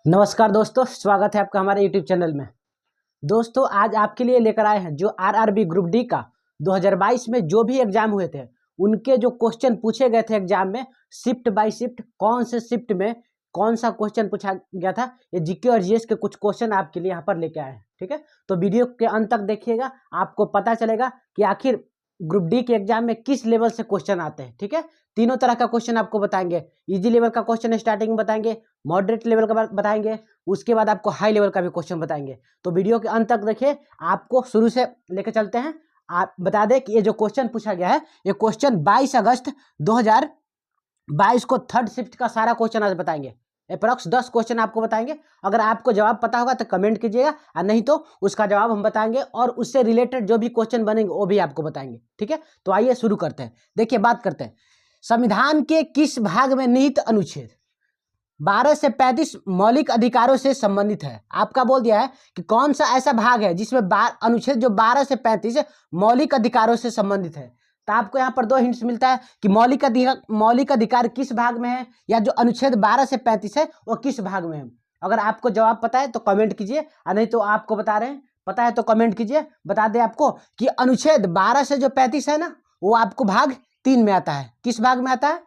नमस्कार दोस्तों, स्वागत है आपका हमारे YouTube चैनल में। दोस्तों, आज आपके लिए लेकर आए हैं जो आरआरबी ग्रुप डी का 2022 में जो भी एग्जाम हुए थे उनके जो क्वेश्चन पूछे गए थे एग्जाम में, शिफ्ट बाय शिफ्ट कौन से शिफ्ट में कौन सा क्वेश्चन पूछा गया था, ये जीके और जीएस के कुछ क्वेश्चन आपके लिए यहाँ पर लेके आए हैं। ठीक है, तो वीडियो के अंत तक देखिएगा, आपको पता चलेगा कि आखिर ग्रुप डी के एग्जाम में किस लेवल से क्वेश्चन आते हैं। ठीक है, तीनों तरह का क्वेश्चन आपको बताएंगे। इजी लेवल का क्वेश्चन स्टार्टिंग में बताएंगे, मॉडरेट लेवल का बताएंगे, उसके बाद आपको हाई लेवल का भी क्वेश्चन बताएंगे। तो वीडियो के अंत तक देखिए, आपको शुरू से लेकर चलते हैं। आप बता दें कि ये जो क्वेश्चन पूछा गया है, ये क्वेश्चन 22 अगस्त 2022 को थर्ड शिफ्ट का सारा क्वेश्चन आज बताएंगे। अप्रॉक्स 10 क्वेश्चन आपको बताएंगे। अगर आपको जवाब पता होगा तो कमेंट कीजिएगा, और नहीं तो उसका जवाब हम बताएंगे और उससे रिलेटेड जो भी क्वेश्चन बनेंगे वो भी आपको बताएंगे। ठीक है, तो आइए शुरू करते हैं। देखिए, बात करते हैं संविधान के किस भाग में निहित अनुच्छेद 12 से 35 मौलिक अधिकारों से संबंधित है। आपका बोल दिया है कि कौन सा ऐसा भाग है जिसमें अनुच्छेद जो 12 से 35 मौलिक अधिकारों से संबंधित है। तो आपको यहाँ पर दो हिंट्स मिलता है कि मौलिक अधिकार किस भाग में है, या जो अनुच्छेद 12 से 35 है वो किस भाग में है। अगर आपको जवाब पता है तो कमेंट कीजिए, और नहीं तो आपको बता रहे हैं पता है तो कमेंट कीजिए। बता दें आपको कि अनुच्छेद 12 से जो 35 है ना, वो आपको भाग 3 में आता है। किस भाग में आता है?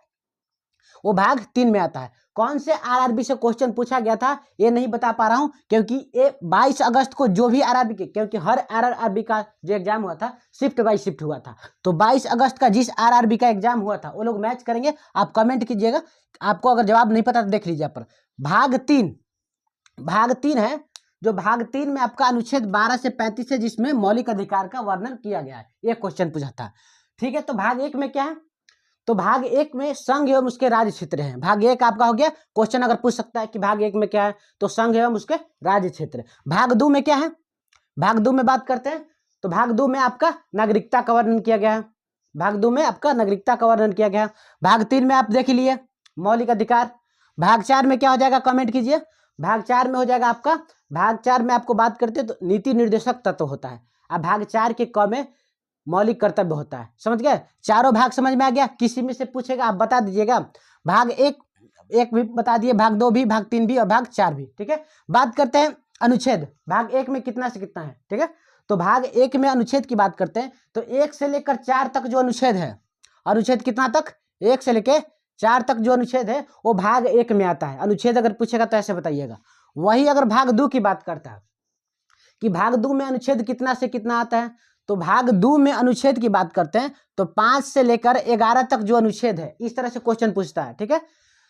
वो भाग 3 में आता है। कौन से आरआरबी से क्वेश्चन पूछा गया था ये नहीं बता पा रहा हूं, क्योंकि ये 22 अगस्त को जो भी आरआरबी के, क्योंकि हर आरआरबी का जो एग्जाम हुआ था शिफ्ट बाय शिफ्ट हुआ था, तो 22 अगस्त का जिस आरआरबी का एग्जाम हुआ था वो लोग मैच करेंगे। आप कमेंट कीजिएगा, आपको अगर जवाब नहीं पता तो देख लीजिए। पर भाग 3 है, जो भाग 3 में आपका अनुच्छेद 12 से 35 है, जिसमें मौलिक अधिकार का वर्णन किया गया है, ये क्वेश्चन पूछा था। ठीक है, तो भाग 1 में क्या है? तो भाग 1 में संघ एवं उसके राज्य क्षेत्र हैं। भाग 1 आपका हो गया। क्वेश्चन अगर पूछ सकता है कि भाग 1 में क्या है, तो संघ एवं उसके राज्य क्षेत्र। भाग 2 में क्या है? भाग 2 में बात करते हैं, तो भाग 2 में आपका नागरिकता का वर्णन किया गया है। भाग 2 में आपका नागरिकता का वर्णन किया गया है। भाग 3 में आप देख लिए मौलिक अधिकार। भाग 4 में क्या हो जाएगा, कमेंट कीजिए। भाग 4 में हो जाएगा आपका, भाग 4 में आपको बात करते हैं तो नीति निर्देशक तत्व होता है। अब भाग 4 के क में मौलिक कर्तव्य होता है। समझ गए? चारों भाग समझ में आ गया? किसी में से पूछेगा आप बता दीजिएगा। भाग एक भी बता दिए, भाग 2 भी, भाग 3 भी और भाग 4 भी। ठीक है, बात करते हैं अनुच्छेद। भाग 1 में कितना से कितना है? ठीक है, तो भाग 1 में अनुच्छेद की बात करते हैं, तो 1 से लेकर 4 तक जो अनुच्छेद है, अनुच्छेद कितना तक? 1 से लेकर 4 तक जो अनुच्छेद है वो भाग 1 में आता है। अनुच्छेद अगर पूछेगा तो ऐसे बताइएगा। वही अगर भाग 2 की बात करता है कि भाग 2 में अनुच्छेद कितना से कितना आता है, तो भाग 2 में अनुच्छेद की बात करते हैं तो 5 से लेकर 11 तक जो अनुच्छेद है, इस तरह से क्वेश्चन पूछता है। ठीक है,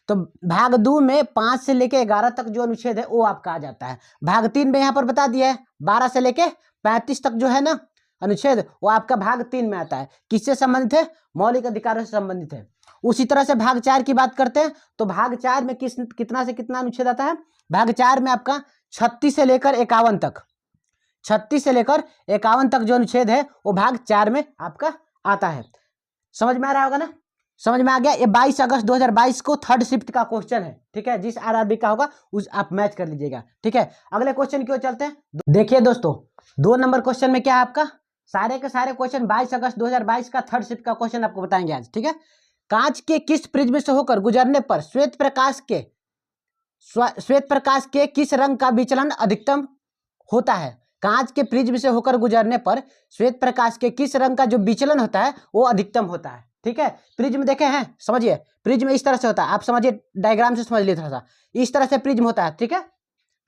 तो भाग 2 में 5 से लेकर 11 तक जो अनुच्छेद है वो आपका आ जाता है। भाग 3 में यहाँ पर बता दिया है 12 से लेकर 35 तक जो है ना अनुच्छेद, वो आपका भाग 3 में आता है। किससे संबंधित है? मौलिक अधिकारों से संबंधित है। उसी तरह से भाग 4 की बात करते हैं, तो भाग 4 में कितना से कितना अनुच्छेद आता है? भाग 4 में आपका 36 से लेकर 51 तक, 36 से लेकर 51 तक जो अनुच्छेद है वो भाग 4 में आपका आता है। समझ में आ रहा होगा ना? समझ में आ गया? ये 22 अगस्त 2022 को थर्ड शिफ्ट का क्वेश्चन है। ठीक है, जिस आरआरबी का होगा उस आप मैच कर लीजिएगा। ठीक है, अगले क्वेश्चन की ओर चलते हैं। देखिए दोस्तों, 2 नंबर क्वेश्चन में क्या है आपका, सारे के सारे क्वेश्चन 22 अगस्त 2022 का थर्ड शिफ्ट का क्वेश्चन आपको बताएंगे आज। ठीक है, कांच के किस प्रिज्म से होकर गुजरने पर श्वेत प्रकाश के किस रंग का विचलन अधिकतम होता है? कांच के प्रिज्म से होकर गुजरने पर श्वेत प्रकाश के किस रंग का जो विचलन होता है वो अधिकतम होता है। ठीक है, प्रिज्म देखे हैं, समझिए। प्रिज्म इस तरह से होता है, आप समझिए, डायग्राम से समझ लीजिए थोड़ा सा। इस तरह से प्रिज्म होता है। ठीक है,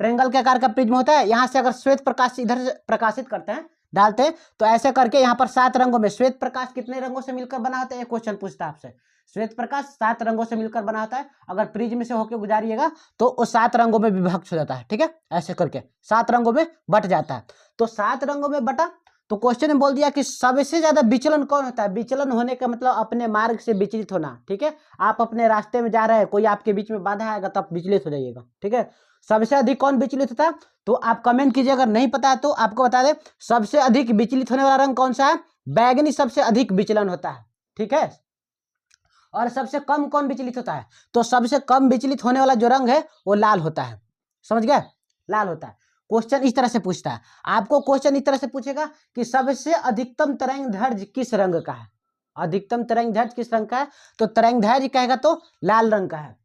ट्रायंगल के आकार का प्रिज्म होता है। यहाँ से अगर श्वेत प्रकाश इधर से प्रकाशित करते हैं, डालते हैं, तो ऐसे करके यहाँ पर 7 रंगों में श्वेत प्रकाश कितने रंगों से मिलकर बना होता है, ये क्वेश्चन पूछता है आपसे। श्वेत प्रकाश 7 रंगों से मिलकर बना होता है। अगर प्रिज्म से होकर गुजारिएगा तो वो 7 रंगों में विभक्त हो जाता है। ठीक है, ऐसे करके 7 रंगों में बट जाता है। तो 7 रंगों में बटा, तो क्वेश्चन में बोल दिया कि सबसे ज्यादा विचलन कौन होता है? विचलन होने का मतलब अपने मार्ग से विचलित होना। ठीक है, आप अपने रास्ते में जा रहे हैं, कोई आपके बीच में बाधा आएगा तो आप विचलित हो जाइएगा। ठीक है, सबसे अधिक कौन विचलित होता है? तो आप कमेंट कीजिए, अगर नहीं पता है तो आपको बता दें। सबसे अधिक विचलित होने वाला रंग कौन सा है? बैगनी सबसे अधिक विचलन होता है। ठीक है, और सबसे कम कौन विचलित होता है? तो सबसे कम विचलित होने वाला जो रंग है वो लाल होता है। समझ गए? लाल होता है। क्वेश्चन इस तरह से पूछता है आपको। क्वेश्चन इस तरह से पूछेगा कि सबसे अधिकतम तरंगदैर्घ्य किस रंग का है? अधिकतम तरंगदैर्घ्य किस रंग का है? तो तरंगदैर्घ्य कहेगा तो लाल रंग का है।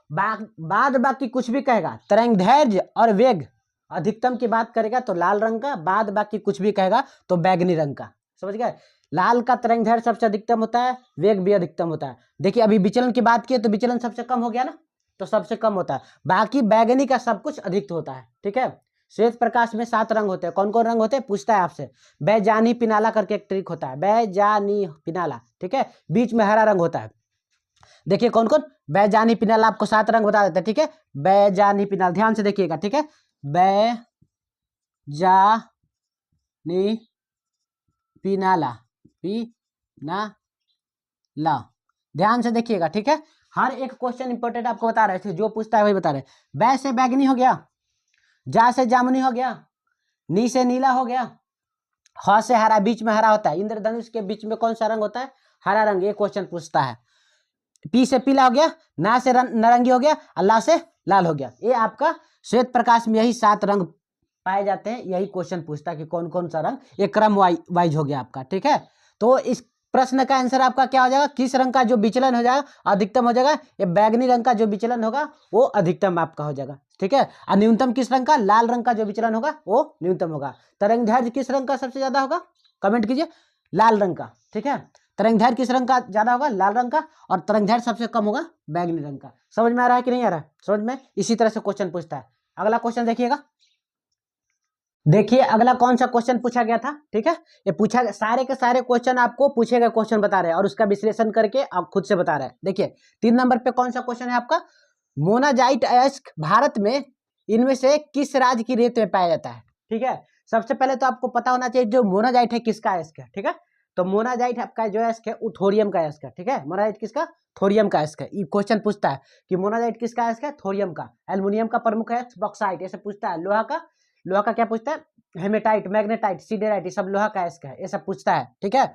बाद बाकी कुछ भी कहेगा, तरंगदैर्घ्य और वेग अधिकतम की बात करेगा तो लाल रंग का, बाद बाकी कुछ भी कहेगा तो बैगनी रंग का। समझ गए? लाल का तरंगदैर्घ्य सबसे अधिकतम होता है, वेग भी अधिकतम होता है। देखिए अभी विचलन की बात की तो विचलन सबसे कम हो गया ना, तो सबसे कम होता है। बाकी बैगनी का सब कुछ अधिक होता है। ठीक है, श्वेत प्रकाश में 7 रंग होते हैं। कौन कौन रंग होते हैं पूछता है आपसे। बैजानी पिनाला करके एक ट्रिक होता है, बैजानी पिनाला। ठीक है, बीच में हरा रंग होता है। देखिए कौन कौन, बैजानी पिनाला आपको 7 रंग बता देता है। ठीक है, बैजानी पिनाला ध्यान से देखिएगा। ठीक है, बैजानी पिनाला, पिनाला ध्यान से देखिएगा। ठीक है, हर एक क्वेश्चन इंपॉर्टेंट आपको बता रहे थे, जो पूछता है वही बता रहे। बै से बैगनी हो गया, जा से जामुनी हो गया, नी से नीला हो गया, ह से हरा, बीच में हरा होता है। इंद्रधनुष के बीच में कौन सा रंग होता है? हरा रंग। ये क्वेश्चन पूछता है। पी से पीला हो गया, ना से नारंगी हो गया, अल्लाह से लाल हो गया। ये आपका श्वेत प्रकाश में यही 7 रंग पाए जाते हैं। यही क्वेश्चन पूछता है कि कौन कौन सा रंग। ये क्रम वाइज हो गया आपका। ठीक है, तो इस प्रश्न का आंसर आपका क्या हो जाएगा? किस रंग का जो विचलन हो जाएगा अधिकतम हो जाएगा? ये बैगनी रंग का जो विचलन होगा वो अधिकतम आपका हो जाएगा। ठीक है, और न्यूनतम किस रंग का? लाल रंग का जो विचलन होगा वो न्यूनतम होगा। तरंगदैर्घ्य किस रंग का सबसे ज्यादा होगा? कमेंट कीजिए। लाल रंग का। ठीक है, तरंगदैर्घ्य किस रंग का ज्यादा होगा? लाल रंग का। और तरंगदैर्घ्य सबसे कम होगा बैगनी रंग का। समझ में आ रहा है कि नहीं आ रहा है? समझ में? इसी तरह से क्वेश्चन पूछता है। अगला क्वेश्चन देखिएगा। देखिए अगला कौन सा क्वेश्चन पूछा गया था। ठीक है, ये पूछा, सारे के सारे क्वेश्चन आपको पूछे गए क्वेश्चन बता रहे हैं और उसका विश्लेषण करके आप खुद से बता रहे हैं। देखिए 3 नंबर पे कौन सा क्वेश्चन है आपका? मोनाजाइट अयस्क भारत में इनमें से किस राज्य की रेत में पाया जाता है? ठीक है, सबसे पहले तो आपको पता होना चाहिए जो मोनाजाइट है किसका अयस्क है। ठीक है, तो मोनाजाइट आपका जो अयस्क है वो थोरियम का अयस्क है। ठीक है, मोनाजाइट किसका? थोरियम का अयस्क है। ये क्वेश्चन पूछता है कि मोनाजाइट किसका अयस्क है? थोरियम का। एल्युमिनियम का प्रमुख अयस्क बॉक्साइट, ऐसे पूछता है। लोहा का क्या पूछता है? हेमेटाइट, मैग्नेटाइट, सिडेराइट, ये सब लोहा का अयस्क है। ये सब पूछता है। ठीक है,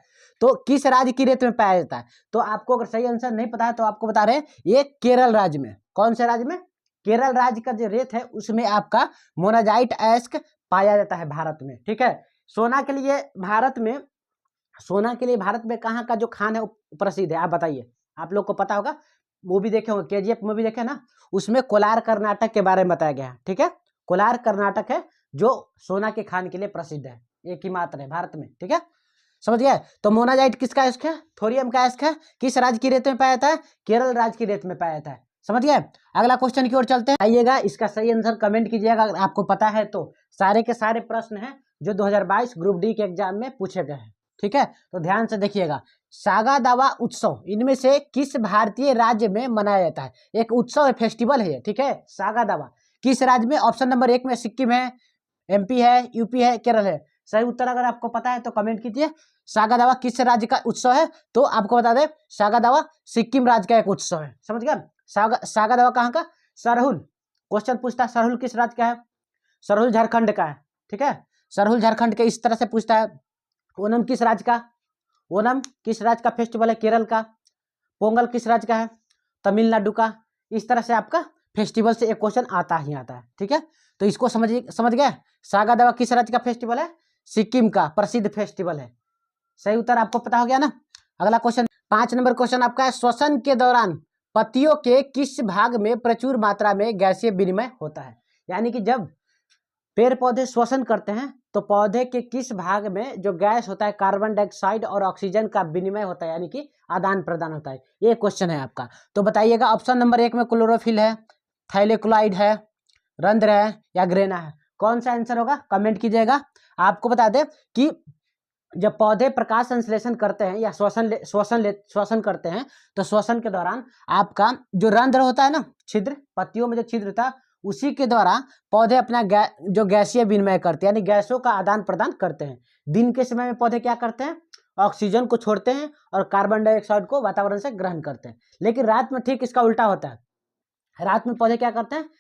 तो किस राज्य की रेत में पाया जाता है? तो आपको अगर सही आंसर नहीं पता है तो आपको बता रहे हैं ये केरल राज्य में। कौन से राज्य में? केरल राज्य का जो रेत है उसमें आपका मोनाजाइट अयस्क पाया जाता है भारत में। ठीक है, सोना के लिए भारत में कहाँ का जो खान है प्रसिद्ध है? आप बताइए। आप लोग को पता होगा, मूवी देखे होंगे, केजीएफ मूवी देखे ना, उसमें कोलार कर्नाटक के बारे में बताया गया है। ठीक है, कोलार कर्नाटक है जो सोना के खान के लिए प्रसिद्ध है, एक ही मात्र है भारत में। ठीक है, समझ गए? तो मोनाजाइट किसका अयस्क है? थोरियम का अयस्क है। किस राज्य की रेत में पाया जाता है? केरल राज्य की रेत में पाया जाता है। समझ गए? अगला क्वेश्चन की ओर चलते हैं। आइएगा, इसका सही आंसर कमेंट कीजिएगा अगर आपको पता है तो। सारे के सारे प्रश्न हैं जो 2022 ग्रुप डी के एग्जाम में पूछे गए हैं। ठीक है, तो ध्यान से देखिएगा। सागा दावा उत्सव इनमें से किस भारतीय राज्य में मनाया जाता है? एक उत्सव है, फेस्टिवल है। ठीक है, सागा दावा किस राज्य में? ऑप्शन नंबर 1 में सिक्किम है, एमपी है, यूपी है, केरल है। सही उत्तर अगर आपको पता है तो कमेंट कीजिए। सागा दावा किस राज्य का उत्सव है? तो आपको बता दें सागा दावा सिक्किम राज्य का एक उत्सव है। समझ गया? सागा दावा कहाँ का? सरहुल। क्वेश्चन पूछता है सरहुल किस राज्य का है? सरहुल झारखंड का है। ठीक है, सरहुल झारखंड के। इस तरह से पूछता है। ओनम किस राज्य का? ओनम किस राज्य का फेस्टिवल है? केरल का। पोंगल किस राज्य का है? तमिलनाडु का। इस तरह से आपका फेस्टिवल से एक क्वेश्चन आता ही आता है। ठीक है, तो इसको समझ गए? सागा दावा किस राज्य का फेस्टिवल है? सिक्किम का प्रसिद्ध फेस्टिवल है। सही उत्तर आपको पता हो गया ना। अगला क्वेश्चन 5 नंबर क्वेश्चन आपका है, श्वसन के दौरान पत्तियों के किस भाग में प्रचुर मात्रा में गैसीय विनिमय होता है? यानी कि जब पेड़ पौधे श्वसन करते हैं तो पौधे के किस भाग में जो गैस होता है, कार्बन डाइऑक्साइड और ऑक्सीजन का विनिमय होता है, यानी कि आदान प्रदान होता है? ये क्वेश्चन है आपका। तो बताइएगा, ऑप्शन नंबर 1 में क्लोरोफिल है, थाइलेक्लोराइड है, रंध्र है या ग्रेना है? कौन सा आंसर होगा? कमेंट कीजिएगा। आपको बता दें कि जब पौधे प्रकाश संश्लेषण करते हैं या श्वसन करते हैं तो श्वसन के दौरान आपका जो रंध्र होता है ना, छिद्र, पत्तियों में जो छिद्र था, उसी के द्वारा पौधे अपना जो गैसीय विनिमय करते हैं, यानी गैसों का आदान प्रदान करते हैं। दिन के समय में पौधे क्या करते हैं? ऑक्सीजन को छोड़ते हैं और कार्बन डाइऑक्साइड को वातावरण से ग्रहण करते हैं। लेकिन रात में ठीक इसका उल्टा होता है। रात में पौधे क्या करते हैं?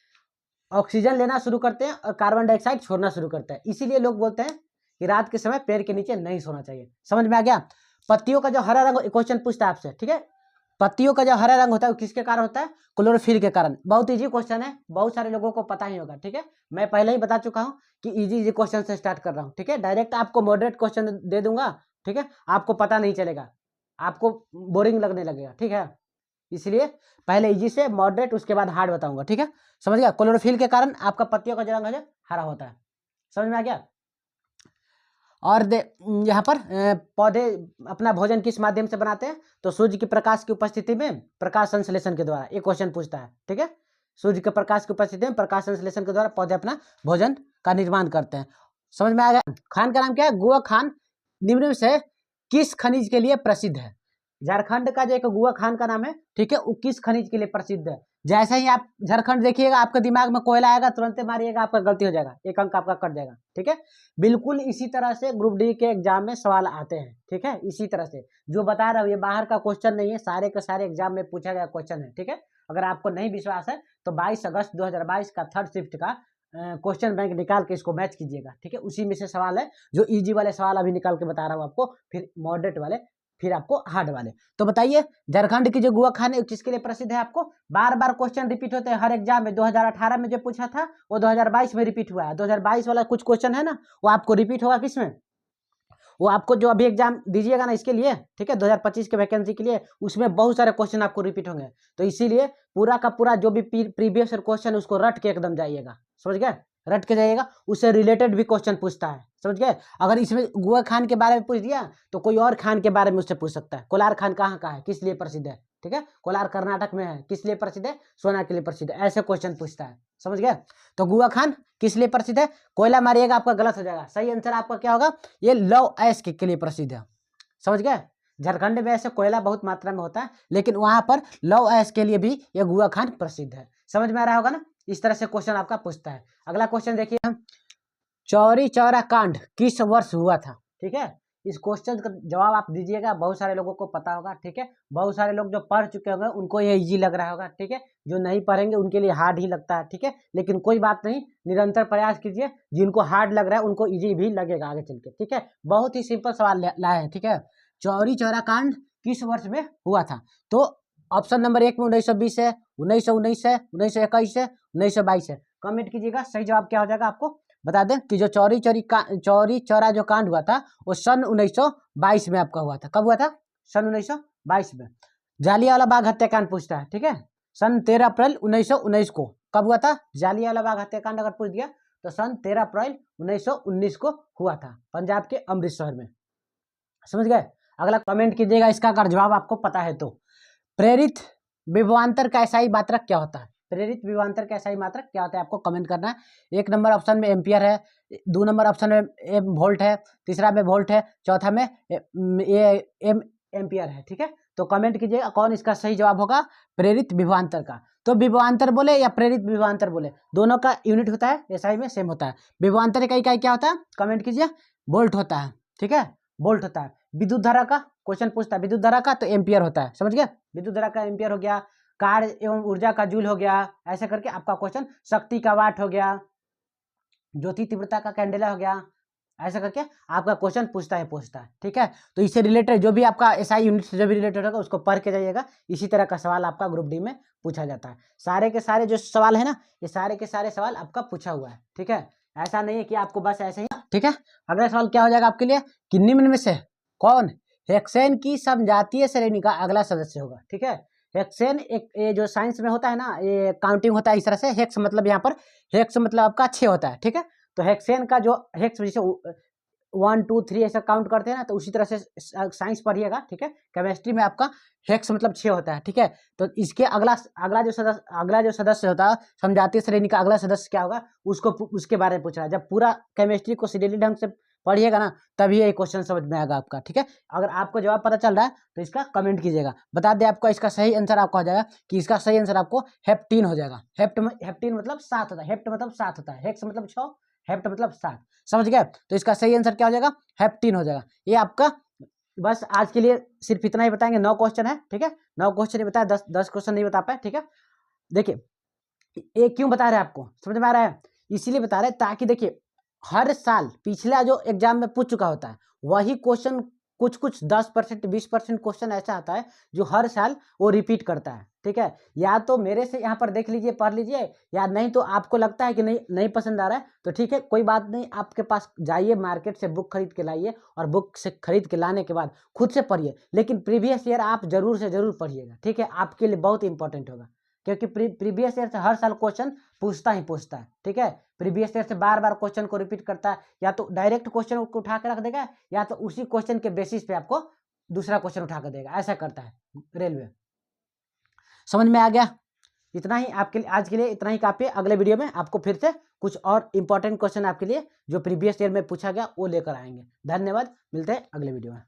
ऑक्सीजन लेना शुरू करते हैं और कार्बन डाइऑक्साइड छोड़ना शुरू करते हैं। इसीलिए लोग बोलते हैं कि रात के समय पेड़ के नीचे नहीं सोना चाहिए। समझ में आ गया? पत्तियों का जो हरा रंग, क्वेश्चन पूछता है आपसे। ठीक है, पत्तियों का जो हरा रंग होता है वो किसके कारण होता है? क्लोरोफिल के कारण। बहुत इजी क्वेश्चन है, बहुत सारे लोगों को पता ही होगा। ठीक है, मैं पहले ही बता चुका हूँ कि इजी क्वेश्चन से स्टार्ट कर रहा हूँ। ठीक है, डायरेक्ट आपको मॉडरेट क्वेश्चन दे दूंगा। ठीक है, आपको पता नहीं चलेगा, आपको बोरिंग लगने लगेगा। ठीक है, इसलिए पहले इजी से मॉडरेट उसके बाद हार्ड बताऊंगा, ठीक है। समझ गया। क्लोरोफिल के कारण आपका पत्तियों का जो रंग है हरा होता है, समझ में आ गया। और यहाँ पर पौधे अपना भोजन किस माध्यम से बनाते हैं, तो सूर्य के प्रकाश की उपस्थिति में प्रकाश संश्लेषण के द्वारा, एक क्वेश्चन पूछता है, ठीक है। सूर्य के प्रकाश की उपस्थिति में प्रकाश संश्लेषण के द्वारा पौधे अपना भोजन का निर्माण करते हैं। समझ में आ गया। खान का नाम क्या है, गुआ खान निम्न में से किस खनिज के लिए प्रसिद्ध है। झारखंड का जो एक गुआ खान का नाम है, ठीक है, वो किस खनिज के लिए प्रसिद्ध है। जैसे ही आप झारखंड देखिएगा आपके दिमाग में कोयला आएगा, तुरंत मारिएगा, आपका गलती हो जाएगा, एक अंक आपका कट जाएगा, ठीक है। बिल्कुल इसी तरह से ग्रुप डी के एग्जाम में सवाल आते हैं, ठीक है। इसी तरह से जो बता रहा हूँ ये बाहर का क्वेश्चन नहीं है, सारे के सारे एग्जाम में पूछा गया क्वेश्चन है, ठीक है। अगर आपको नहीं विश्वास है तो 22 अगस्त 2022 का थर्ड शिफ्ट का क्वेश्चन बैंक निकाल के इसको मैच कीजिएगा, ठीक है। उसी में से सवाल है, जो इजी वाले सवाल अभी निकाल के बता रहा हूँ आपको, फिर मॉडरेट वाले, फिर आपको हार्ड वाले। तो बताइए झारखंड की जो गुआ खान है किसके लिए प्रसिद्ध है। आपको बार बार क्वेश्चन रिपीट होते हैं हर एग्जाम में। 2018 में जो पूछा था वो 2022 में रिपीट हुआ है। 2022 वाला कुछ क्वेश्चन है ना, वो आपको रिपीट होगा किसमें, वो आपको जो अभी एग्जाम दीजिएगा ना इसके लिए, ठीक है, 2025 के वैकेंसी के लिए, उसमें बहुत सारे क्वेश्चन आपको रिपीट होंगे। तो इसीलिए पूरा का पूरा जो भी प्रीवियस क्वेश्चन उसको रट के एकदम जाइएगा, समझ गए, रट के जाइएगा। उससे रिलेटेड भी क्वेश्चन पूछता है, समझ गए। अगर इसमें गुआ खान के बारे में पूछ दिया तो कोई और खान के बारे में उससे पूछ सकता है। कोलार खान कहाँ का है, किस लिए प्रसिद्ध है, ठीक है। कोलार कर्नाटक में है, किस लिए प्रसिद्ध है, सोना के लिए प्रसिद्ध है, ऐसे क्वेश्चन पूछता है, समझ गए। तो गुआ खान किस लिए प्रसिद्ध है, कोयला मारिएगा आपका गलत हो जाएगा। सही आंसर आपका क्या होगा, ये लव ऐश के लिए प्रसिद्ध है, समझ गए। झारखंड में ऐसे कोयला बहुत मात्रा में होता है, लेकिन वहां पर लव ऐश के लिए भी ये गुआ खान प्रसिद्ध है। समझ में आ रहा होगा ना। इस तरह से क्वेश्चन आपका पूछता है। अगला क्वेश्चन देखिए हम, चौरी चौरा कांड किस वर्ष हुआ था, ठीक है। इस क्वेश्चन का जवाब आप दीजिएगा, बहुत सारे लोगों को पता होगा, ठीक है। बहुत सारे लोग जो पढ़ चुके होंगे उनको ये इजी लग रहा होगा, ठीक है। जो नहीं पढ़ेंगे उनके लिए हार्ड ही लगता है, ठीक है। लेकिन कोई बात नहीं, निरंतर प्रयास कीजिए, जिनको हार्ड लग रहा है उनको इजी भी लगेगा आगे चल के, ठीक है। बहुत ही सिंपल सवाल लाए हैं, ठीक है। चौरी चौरा कांड किस वर्ष में हुआ था, तो ऑप्शन नंबर 1 में 1920 है, 1919 है, 1921 है, 1922 है। कमेंट कीजिएगा सही जवाब क्या हो जाएगा। आपको बता दें कि जो चौरी चौरा जो कांड हुआ था वो सन 1922 में आपका हुआ था। कब हुआ था, सन 1922 में। जालियांवाला बाग हत्याकांड पूछता है, ठीक है, सन 13 अप्रैल 1919 को। कब हुआ था जालियांवाला बाग हत्याकांड, अगर पूछ दिया तो सन 13 अप्रैल 1919 को हुआ था, पंजाब के अमृतसर में, समझ गए। अगला कमेंट कीजिएगा इसका अगर जवाब आपको पता है तो। प्रेरित विभवांतर का एसआई मात्रक क्या होता है, प्रेरित विभवांतर का एसआई मात्रक क्या होता है, आपको कमेंट करना है। 1 नंबर ऑप्शन में एम्पियर है, 2 नंबर ऑप्शन में वोल्ट है, तीसरा में वोल्ट है, चौथा में एम्पियर है, ठीक है। तो कमेंट कीजिएगा कौन इसका सही जवाब होगा प्रेरित विभवांतर का। तो विभवांतर बोले या प्रेरित विभवांतर बोले, दोनों का यूनिट होता है एसआई में सेम होता है। विभवांतर का इकाई क्या होता है, कमेंट कीजिए, वोल्ट होता है, ठीक है, वोल्ट होता है। विद्युत धारा का क्वेश्चन पूछता है, विद्युत धारा का तो एम्पियर होता है, समझ गए। विद्युत धारा का एम्पियर हो गया, कार्य एवं ऊर्जा का जूल हो गया, ऐसे करके आपका क्वेश्चन। शक्ति का वाट हो गया, ज्योति तीव्रता का कैंडेला हो गया, ऐसा करके आपका क्वेश्चन पूछता है, ठीक है। तो इससे रिलेटेड जो भी आपका एसआई यूनिट से जो भी रिलेटेड होगा उसको पढ़ के जाइएगा। इसी तरह का सवाल आपका ग्रुप डी में पूछा जाता है। सारे के सारे जो सवाल है ना, ये सारे के सारे सवाल आपका पूछा हुआ है, ठीक है। ऐसा नहीं है कि आपको बस ऐसे ही, ठीक है। अगला सवाल क्या हो जाएगा आपके लिए कि निम्न में से कौन हेक्सेन की समजातीय श्रेणी का अगला सदस्य होगा, ठीक है। हेक्सेन एक ये जो साइंस में होता है ना, ये काउंटिंग होता है इस तरह से। हेक्स मतलब यहाँ पर हेक्स मतलब आपका 6 होता है, ठीक है। तो हेक्सेन का जो हेक्स जैसे 1 2 3 ऐसा काउंट करते हैं ना, तो उसी तरह से साइंस पढ़िएगा, ठीक है। केमिस्ट्री में आपका हेक्स मतलब 6 होता है, ठीक है। तो इसके अगला जो सदस्य होता है समजातीय श्रेणी का अगला सदस्य क्या होगा, उसके बारे में पूछ रहा है। जब पूरा केमिस्ट्री को सीरियली ढंग से पढ़िएगा ना, तभी ये क्वेश्चन समझ में आएगा आपका, ठीक है। अगर आपको जवाब पता चल रहा है तो इसका कमेंट कीजिएगा। बता दें आपको इसका सही आंसर आपका हो जाएगा कि इसका सही आंसर आपको हेप्टीन हो जाएगा। हेप्टीन मतलब 7 होता है, हेप्ट मतलब 7 होता है, हेक्स मतलब 6, हेप्ट मतलब 7, समझ गए। तो इसका सही आंसर क्या हो जाएगा, हेप्टीन हो जाएगा। ये आपका बस आज के लिए सिर्फ इतना ही बताएंगे। 9 क्वेश्चन है, ठीक है, 9 क्वेश्चन ही बताया, 10 क्वेश्चन नहीं बता पाए, ठीक है। देखिए ये क्यों बता रहे हैं आपको, समझ में आ रहा है, इसीलिए बता रहे हैं ताकि देखिए हर साल पिछला जो एग्जाम में पूछ चुका होता है वही क्वेश्चन कुछ कुछ 10% 20% क्वेश्चन ऐसा आता है जो हर साल वो रिपीट करता है। ठीक है, या तो मेरे से यहाँ पर देख लीजिए, पढ़ लीजिए, या नहीं तो आपको लगता है कि नहीं पसंद आ रहा है तो ठीक है, कोई बात नहीं, आपके पास जाइए मार्केट से बुक खरीद के लाइए और बुक से खरीद के लाने के बाद खुद से पढ़िए, लेकिन प्रीवियस ईयर आप जरूर से जरूर पढ़िएगा। ठीक है, आपके लिए बहुत इंपॉर्टेंट होगा, क्योंकि प्रीवियस ईयर से हर साल क्वेश्चन पूछता है। ठीक है, प्रीवियस ईयर से बार बार क्वेश्चन को रिपीट करता है, या तो डायरेक्ट क्वेश्चन को उठा के रख देगा, या तो उसी क्वेश्चन के बेसिस पे आपको दूसरा क्वेश्चन उठा कर देगा, ऐसा करता है रेलवे। समझ में आ गया? इतना ही आपके लिए, आज के लिए इतना ही काफी है। अगले वीडियो में आपको फिर से कुछ और इंपॉर्टेंट क्वेश्चन आपके लिए जो प्रीवियस ईयर में पूछा गया वो लेकर आएंगे। धन्यवाद, मिलते हैं अगले वीडियो में।